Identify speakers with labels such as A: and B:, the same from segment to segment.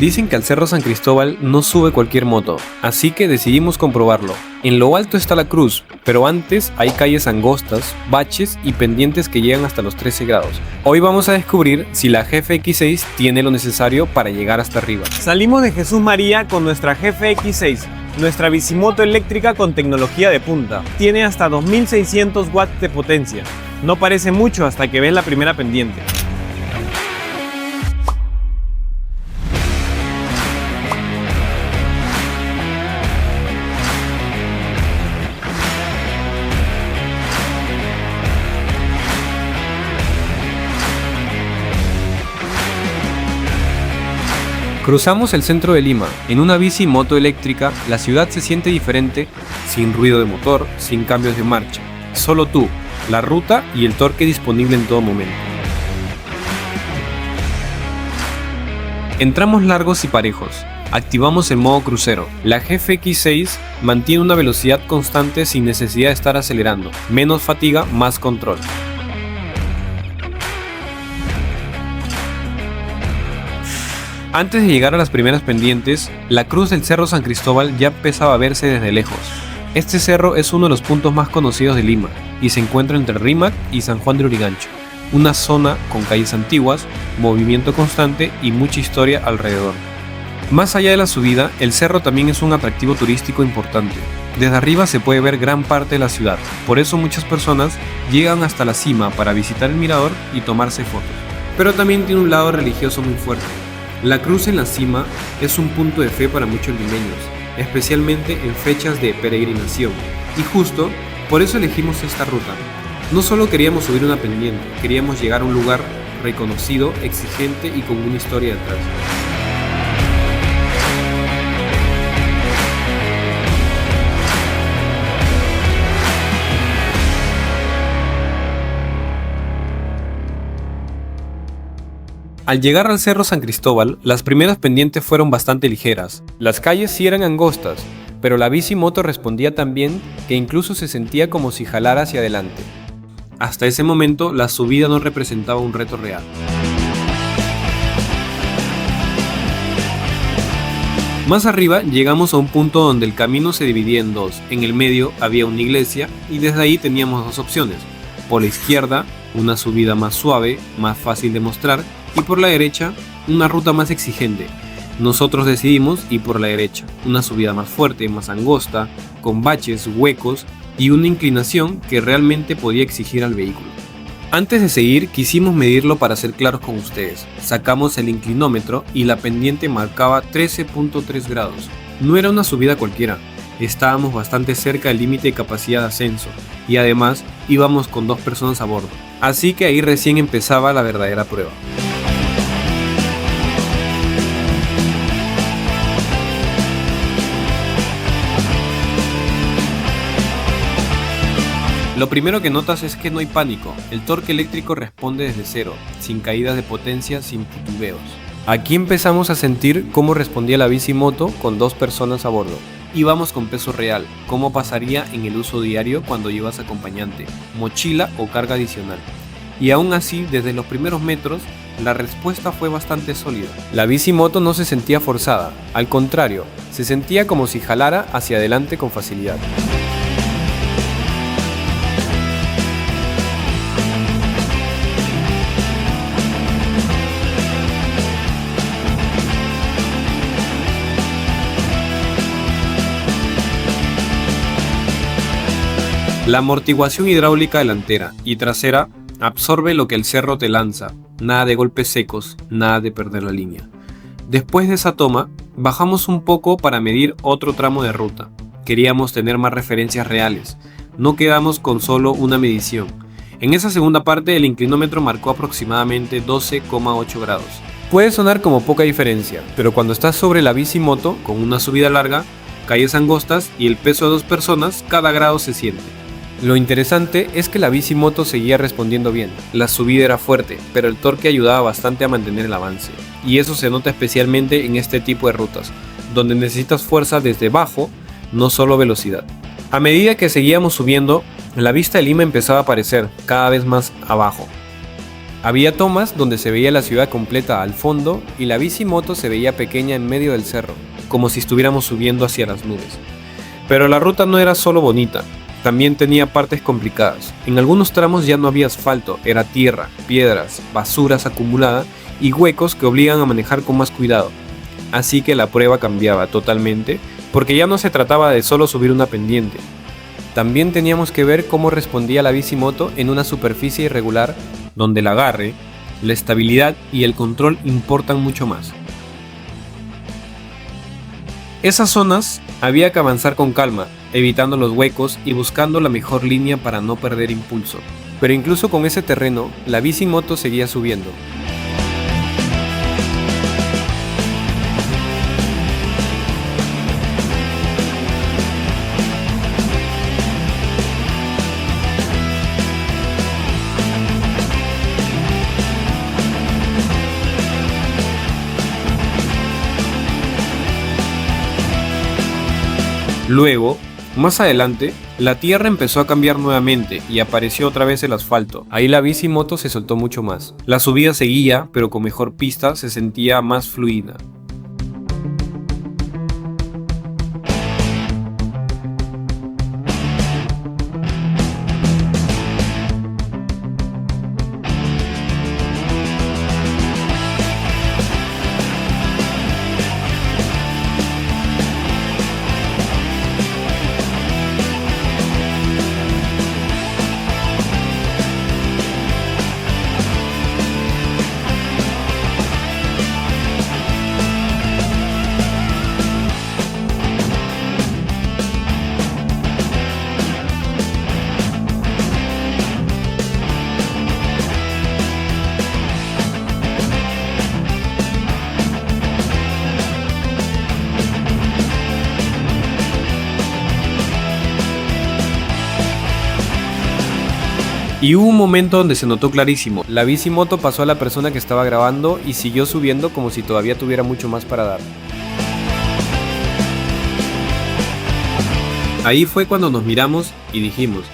A: Dicen que al Cerro San Cristóbal no sube cualquier moto, así que decidimos comprobarlo. En lo alto está la cruz, pero antes hay calles angostas, baches y pendientes que llegan hasta los 13 grados. Hoy vamos a descubrir si la GFX6 tiene lo necesario para llegar hasta arriba.
B: Salimos de Jesús María con nuestra GFX6, nuestra bicimoto eléctrica con tecnología de punta. Tiene hasta 2600 watts de potencia. No parece mucho hasta que ves la primera pendiente.
A: Cruzamos el centro de Lima. En una bici moto eléctrica, la ciudad se siente diferente, sin ruido de motor, sin cambios de marcha. Solo tú, la ruta y el torque disponible en todo momento. Entramos largos y parejos. Activamos el modo crucero. La GFX6 mantiene una velocidad constante sin necesidad de estar acelerando. Menos fatiga, más control. Antes de llegar a las primeras pendientes, la cruz del Cerro San Cristóbal ya empezaba a verse desde lejos. Este cerro es uno de los puntos más conocidos de Lima y se encuentra entre Rímac y San Juan de Lurigancho, una zona con calles antiguas, movimiento constante y mucha historia alrededor. Más allá de la subida, el cerro también es un atractivo turístico importante. Desde arriba se puede ver gran parte de la ciudad, por eso muchas personas llegan hasta la cima para visitar el mirador y tomarse fotos. Pero también tiene un lado religioso muy fuerte. La cruz en la cima es un punto de fe para muchos limeños, especialmente en fechas de peregrinación, y justo por eso elegimos esta ruta. No solo queríamos subir una pendiente, queríamos llegar a un lugar reconocido, exigente y con una historia detrás. Al llegar al Cerro San Cristóbal, las primeras pendientes fueron bastante ligeras. Las calles sí eran angostas, pero la bicimoto respondía tan bien que incluso se sentía como si jalara hacia adelante. Hasta ese momento, la subida no representaba un reto real. Más arriba llegamos a un punto donde el camino se dividía en dos. En el medio había una iglesia y desde ahí teníamos dos opciones. Por la izquierda, una subida más suave, más fácil de mostrar, y por la derecha, una ruta más exigente. Nosotros decidimos ir por la derecha, una subida más fuerte, más angosta, con baches, huecos y una inclinación que realmente podía exigir al vehículo. Antes de seguir, quisimos medirlo para ser claros con ustedes. Sacamos el inclinómetro y la pendiente marcaba 13.3 grados. No era una subida cualquiera, estábamos bastante cerca del límite de capacidad de ascenso y además íbamos con 2 personas a bordo. Así que ahí recién empezaba la verdadera prueba. Lo primero que notas es que no hay pánico, el torque eléctrico responde desde cero, sin caídas de potencia, sin titubeos. Aquí empezamos a sentir cómo respondía la bicimoto con 2 personas a bordo. Íbamos con peso real, cómo pasaría en el uso diario cuando llevas acompañante, mochila o carga adicional. Y aún así, desde los primeros metros, la respuesta fue bastante sólida. La bicimoto no se sentía forzada, al contrario, se sentía como si jalara hacia adelante con facilidad. La amortiguación hidráulica delantera y trasera absorbe lo que el cerro te lanza, nada de golpes secos, nada de perder la línea. Después de esa toma, bajamos un poco para medir otro tramo de ruta. Queríamos tener más referencias reales, no quedamos con solo una medición. En esa segunda parte el inclinómetro marcó aproximadamente 12,8 grados. Puede sonar como poca diferencia, pero cuando estás sobre la bicimoto, con una subida larga, calles angostas y el peso de 2 personas, cada grado se siente. Lo interesante es que la bicimoto seguía respondiendo bien. La subida era fuerte, pero el torque ayudaba bastante a mantener el avance. Y eso se nota especialmente en este tipo de rutas, donde necesitas fuerza desde abajo, no solo velocidad. A medida que seguíamos subiendo, la vista de Lima empezaba a aparecer cada vez más abajo. Había tomas donde se veía la ciudad completa al fondo y la bicimoto se veía pequeña en medio del cerro, como si estuviéramos subiendo hacia las nubes. Pero la ruta no era solo bonita, también tenía partes complicadas. En algunos tramos ya no había asfalto, era tierra, piedras, basuras acumulada y huecos que obligan a manejar con más cuidado. Así que la prueba cambiaba totalmente, porque ya no se trataba de solo subir una pendiente. También teníamos que ver cómo respondía la bicimoto en una superficie irregular donde el agarre, la estabilidad y el control importan mucho más. Esas zonas había que avanzar con calma, evitando los huecos y buscando la mejor línea para no perder impulso. Pero incluso con ese terreno, la bicimoto seguía subiendo. Luego, más adelante, la tierra empezó a cambiar nuevamente y apareció otra vez el asfalto. Ahí la bicimoto se soltó mucho más. La subida seguía, pero con mejor pista se sentía más fluida. Y hubo un momento donde se notó clarísimo. La bicimoto pasó a la persona que estaba grabando y siguió subiendo como si todavía tuviera mucho más para dar. Ahí fue cuando nos miramos y dijimos,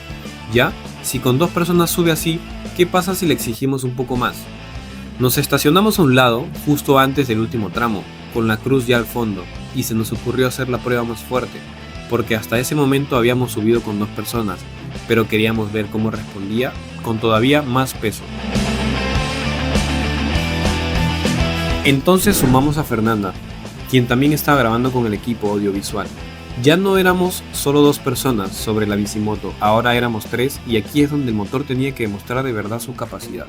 A: ya, si con 2 personas sube así, ¿qué pasa si le exigimos un poco más? Nos estacionamos a un lado, justo antes del último tramo, con la cruz ya al fondo, y se nos ocurrió hacer la prueba más fuerte, porque hasta ese momento habíamos subido con 2 personas, pero queríamos ver cómo respondía con todavía más peso. Entonces sumamos a Fernanda, quien también estaba grabando con el equipo audiovisual. Ya no éramos solo 2 personas sobre la bicimoto, ahora éramos 3 y aquí es donde el motor tenía que demostrar de verdad su capacidad.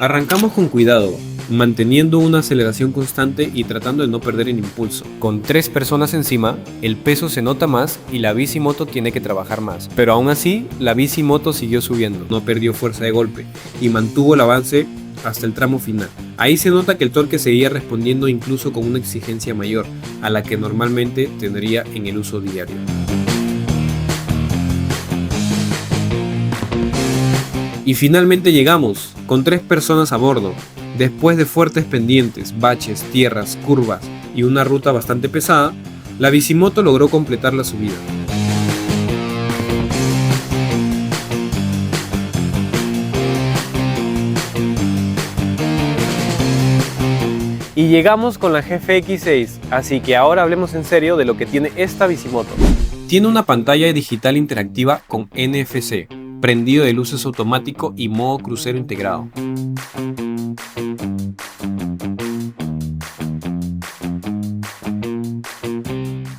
A: Arrancamos con cuidado, manteniendo una aceleración constante y tratando de no perder el impulso. Con 3 personas encima, el peso se nota más y la bicimoto tiene que trabajar más. Pero aún así, la bicimoto siguió subiendo, no perdió fuerza de golpe y mantuvo el avance hasta el tramo final. Ahí se nota que el torque seguía respondiendo incluso con una exigencia mayor a la que normalmente tendría en el uso diario. Y finalmente llegamos, con 3 personas a bordo. Después de fuertes pendientes, baches, tierras, curvas y una ruta bastante pesada, la bicimoto logró completar la subida.
B: Y llegamos con la GFX6, así que ahora hablemos en serio de lo que tiene esta bicimoto.
A: Tiene una pantalla digital interactiva con NFC, prendido de luces automático y modo crucero integrado.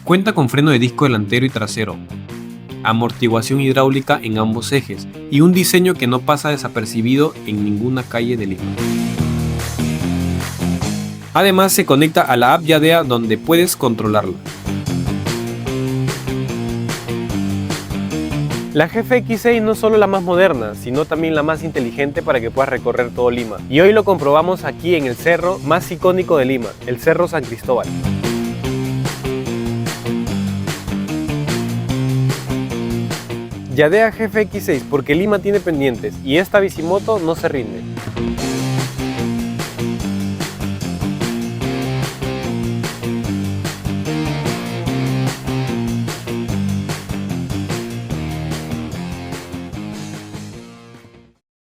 A: Cuenta con freno de disco delantero y trasero, amortiguación hidráulica en ambos ejes y un diseño que no pasa desapercibido en ninguna calle de Lima. Además se conecta a la app Yadea donde puedes controlarla.
B: La GFX6 no es solo la más moderna, sino también la más inteligente para que puedas recorrer todo Lima. Y hoy lo comprobamos aquí en el cerro más icónico de Lima, el Cerro San Cristóbal. Yadea GFX6 porque Lima tiene pendientes y esta bicimoto no se rinde.